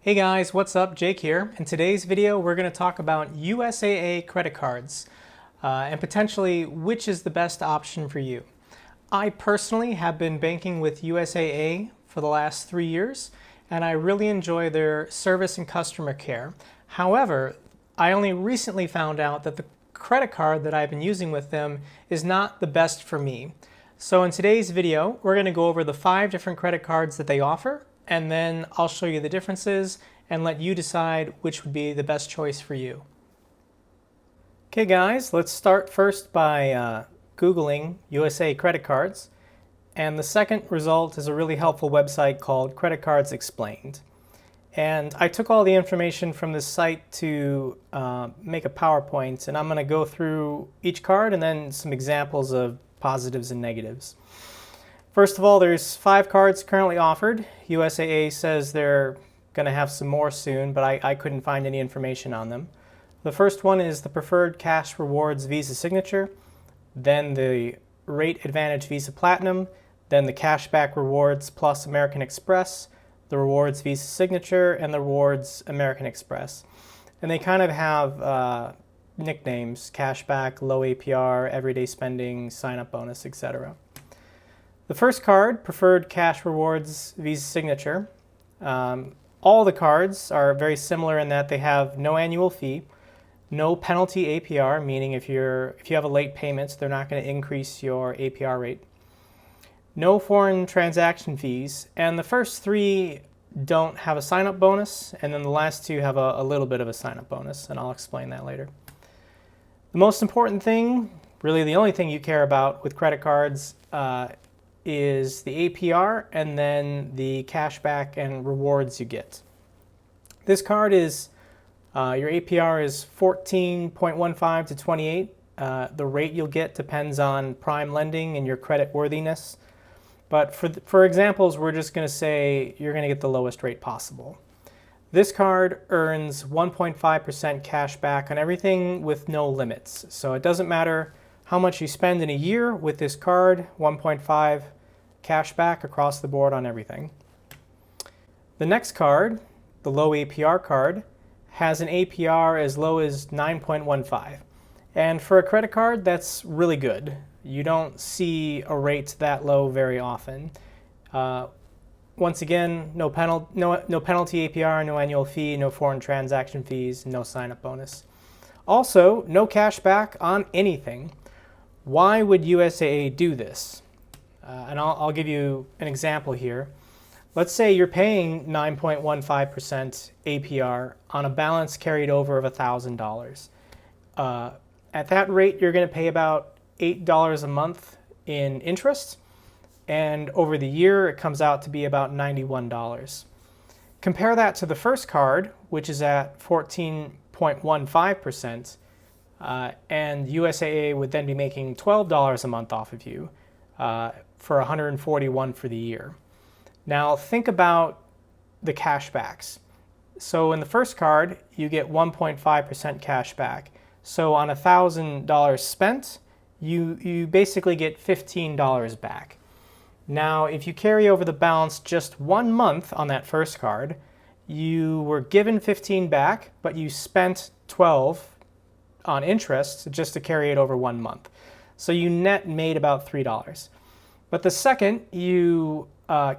Hey guys, what's up? Jake here. In today's video, we're going to talk about USAA credit cards and potentially which is the best option for you. I personally have been banking with USAA for the last 3 years, and I really enjoy their service and customer care. However, I only recently found out that the credit card that I've been using with them is not the best for me. So in today's video, we're going to go over the 5 different credit cards that they offer, and then I'll show you the differences and let you decide which would be the best choice for you. Okay guys, let's start first by Googling USA credit cards. And the second result is a really helpful website called Credit Cards Explained. And I took all the information from this site to make a PowerPoint, and I'm going to go through each card and then some examples of positives and negatives. First of all, there's 5 cards currently offered. USAA says they're going to have some more soon, but I couldn't find any information on them. The first one is the Preferred Cash Rewards Visa Signature, then the Rate Advantage Visa Platinum, then the Cashback Rewards Plus American Express, the Rewards Visa Signature, and the Rewards American Express. And they kind of have nicknames: cashback, low APR, everyday spending, sign-up bonus, etc. The first card, Preferred Cash Rewards Visa Signature, all the cards are very similar in that they have no annual fee, no penalty APR, meaning if you have a late payment, they're not going to increase your APR rate, no foreign transaction fees, and the first 3 don't have a sign-up bonus, and then the last 2 have a little bit of a sign-up bonus, and I'll explain that later. The most important thing, really the only thing you care about with credit cards, is the APR and then the cashback and rewards you get. This card is, your APR is 14.15 to 28. The rate you'll get depends on prime lending and your credit worthiness. But for examples, we're just going to say you're going to get the lowest rate possible. This card earns 1.5% cash back on everything with no limits. So it doesn't matter how much you spend in a year with this card, 1.5 cash back across the board on everything. The next card, the low APR card, has an APR as low as 9.15. And for a credit card, that's really good. You don't see a rate that low very often. Once again, no penalty APR, no annual fee, no foreign transaction fees, no sign-up bonus. Also, no cash back on anything. Why would USAA do this? And I'll give you an example here. Let's say you're paying 9.15% APR on a balance carried over of $1,000. At that rate, you're going to pay about $8 a month in interest, and over the year, it comes out to be about $91. Compare that to the first card, which is at 14.15%, and USAA would then be making $12 a month off of you for $141 for the year. Now think about the cashbacks. So in the first card, you get 1.5% cash back. So on $1,000 spent, you basically get $15 back. Now if you carry over the balance just 1 month on that first card, you were given 15 back, but you spent 12 on interest just to carry it over 1 month. So you net made about $3. But the second you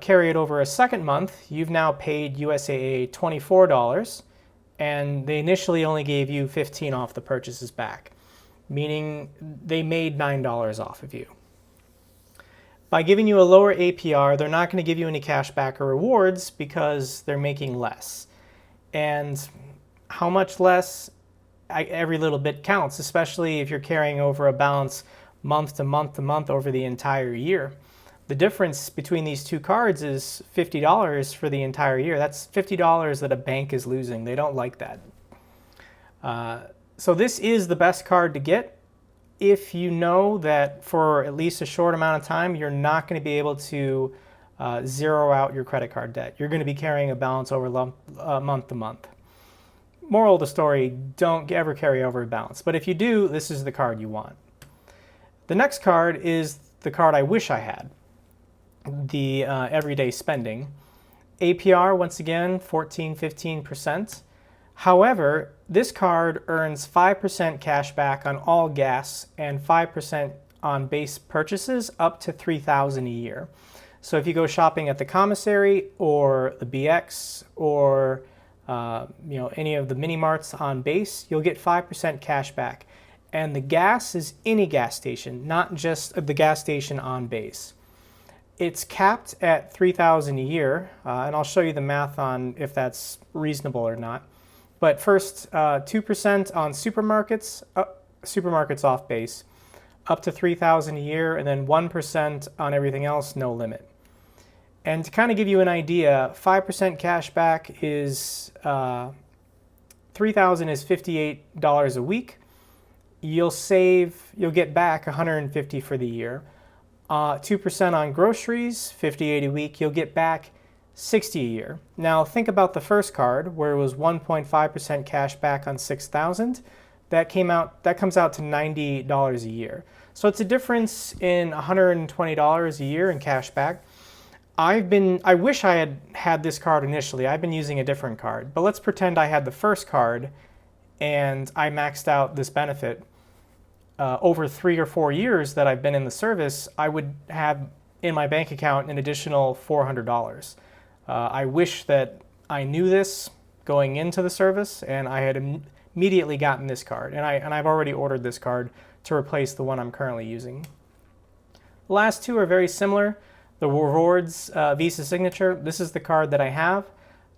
carry it over a second month, you've now paid USAA $24, and they initially only gave you 15 off the purchases back, meaning they made $9 off of you. By giving you a lower APR, they're not going to give you any cash back or rewards because they're making less. And how much less? Every little bit counts, especially if you're carrying over a balance month to month to month over the entire year. The difference between these 2 cards is $50 for the entire year. That's $50 that a bank is losing. They don't like that. So this is the best card to get if you know that for at least a short amount of time, you're not going to be able to zero out your credit card debt. You're going to be carrying a balance over month to month. Moral of the story, don't ever carry over a balance. But if you do, this is the card you want. The next card is the card I wish I had, the everyday spending. APR, once again, 14–15%. However, this card earns 5% cash back on all gas and 5% on base purchases up to $3,000 a year. So if you go shopping at the commissary or the BX or any of the mini marts on base, you'll get 5% cash back. And the gas is any gas station, not just the gas station on base. It's capped at $3,000 a year, and I'll show you the math on if that's reasonable or not. But first, 2% on supermarkets off base, up to $3,000 a year, and then 1% on everything else, no limit. And to kind of give you an idea, 5% cash back is $3,000 is $58 a week. You'll get back $150 for the year. 2% on groceries, $58 a week. You'll get back $60 a year. Now think about the first card where it was 1.5% cash back on $6,000. That comes out to $90 a year. So it's a difference in $120 a year in cash back. I wish I had this card initially. I've been using a different card, but let's pretend I had the first card and I maxed out this benefit. Over 3 or 4 years that I've been in the service, I would have in my bank account an additional $400. I wish that I knew this going into the service and I had immediately gotten this card. And I've already ordered this card to replace the one I'm currently using. The last two are very similar. The Rewards Visa Signature, this is the card that I have.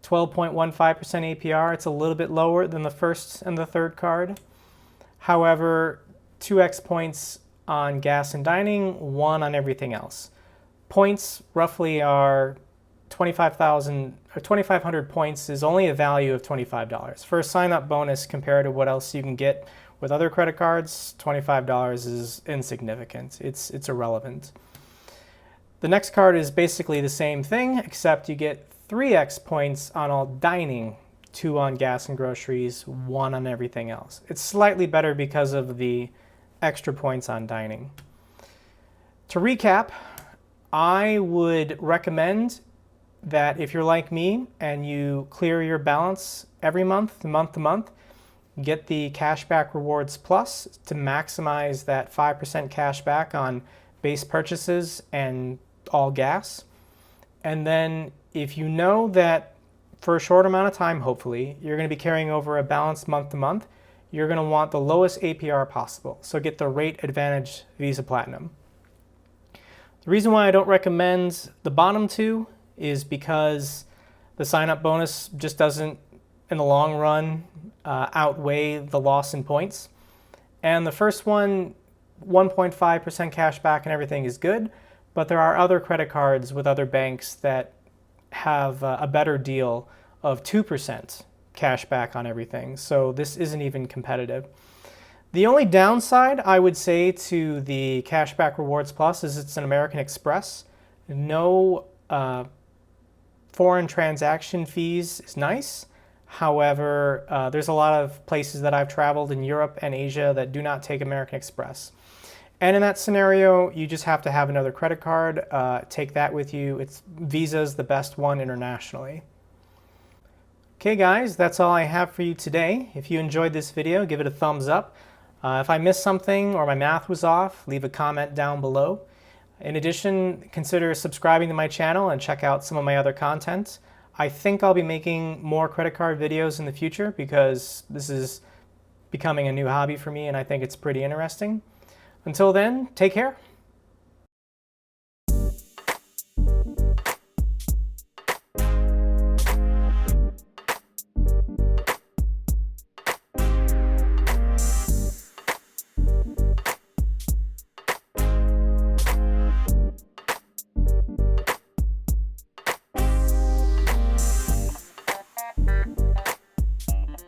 12.15% APR. It's a little bit lower than the first and the third card. However, 2x points on gas and dining, 1 on everything else. Points roughly are 2,500 points is only a value of $25. For a sign-up bonus compared to what else you can get with other credit cards, $25 is insignificant. It's irrelevant. The next card is basically the same thing, except you get 3x points on all dining, 2 on gas and groceries, 1 on everything else. It's slightly better because of the extra points on dining. To recap, I would recommend that if you're like me and you clear your balance every month, month to month, get the Cashback Rewards Plus to maximize that 5% cash back on base purchases and all gas. And then if you know that for a short amount of time, hopefully, you're going to be carrying over a balance month to month, you're going to want the lowest APR possible. So get the Rate Advantage Visa Platinum. The reason why I don't recommend the bottom two is because the sign-up bonus just doesn't, in the long run, outweigh the loss in points. And the first one, 1.5% cash back and everything is good, but there are other credit cards with other banks that have a better deal of 2% cash back on everything. So this isn't even competitive. The only downside I would say to the Cashback Rewards Plus is it's an American Express. No foreign transaction fees is nice. However, there's a lot of places that I've traveled in Europe and Asia that do not take American Express. And in that scenario, you just have to have another credit card. Take that with you. Visa's the best one internationally. Okay guys, that's all I have for you today. If you enjoyed this video, give it a thumbs up. If I missed something or my math was off, leave a comment down below. In addition, consider subscribing to my channel and check out some of my other content. I think I'll be making more credit card videos in the future because this is becoming a new hobby for me and I think it's pretty interesting. Until then, take care.